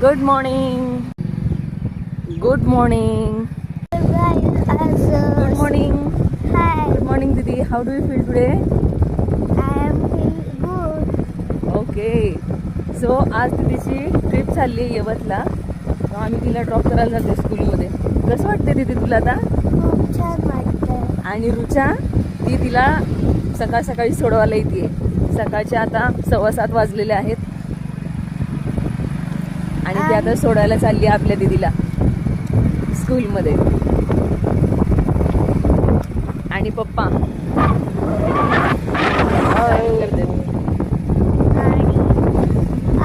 Good morning. Good morning. Good morning. Hi. Good morning, Didi. How do you feel today? I am feeling good. Okay. So आज दीदीची trip चालली आहे यवतला. तर आम्ही तिला drop करायला जाते स्कूलमध्ये. कसं वाटते दीदी तुला आता? खूप छान वाटतं. आणि रुचा ती तिला सकाळ सकाळी सोडवायला येते. सकाळचे आता 7:15 वाजलेले आहेत आणि ती आता सोडायला चालली आहे आपल्या दीदीला स्कूलमध्ये. आणि पप्पा करते. आणि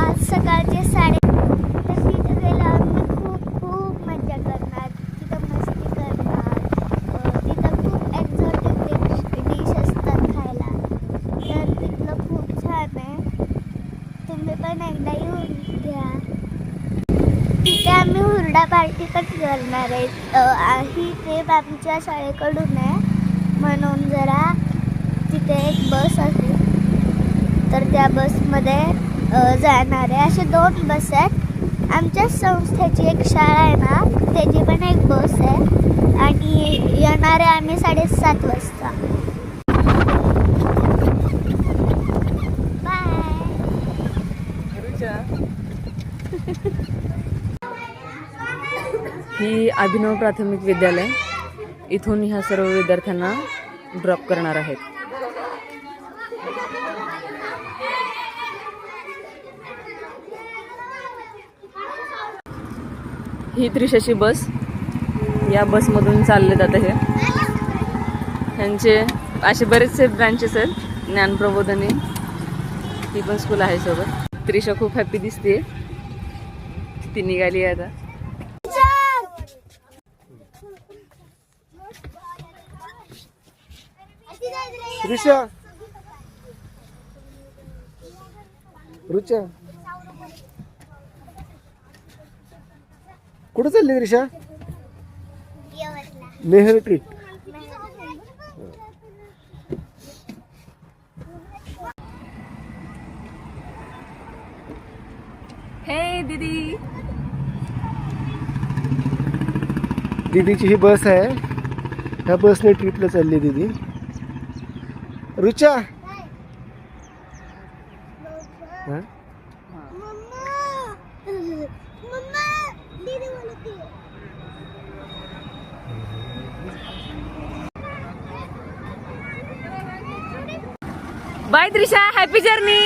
आज सकाळचे 3:30 तर तिथं गेला आम्ही खूप मजा करणार. तिथं मस्ती करणार. तिथं खूप एक्झॉटिक डिश असतात खायला. तर तिथलं खूप छान आहे. तुम्ही पण एकदा येऊन घ्या. तिथे आम्ही हुरडा पार्टी पण करणार आहे. ही ट्रिप आमच्या शाळेकडून आहे म्हणून जरा तिथे एक बस असेल तर त्या बसमध्ये जाणार आहे. असे 2 बस आहेत. आमच्या संस्थेची एक शाळा आहे ना त्याची पण एक बस आहे आणि येणार आहे आम्ही 7:30 वाजता. बाय. ही अभिनव प्राथमिक विद्यालय. इथून ह्या सर्व विद्यार्थ्यांना ड्रॉप करणार आहेत. ही त्रिशाची बस. या बसमधून चालले जात हे. ह्यांचे असे बरेचसे ब्रांचेस आहेत. ज्ञानप्रबोधिनी ही पण स्कूल आहे सोबत. त्रिशा खूप हॅपी दिसते. ती निघाली आहे आता. त्रिशा, रुचा कुठं चालली त्रिशा? नेहर ट्रीट. हे दीदी. दीदीची ही बस आहे. ह्या बसने ट्रीपला चालली दीदी. रुचा हा? बाय त्रिशा. Happy journey.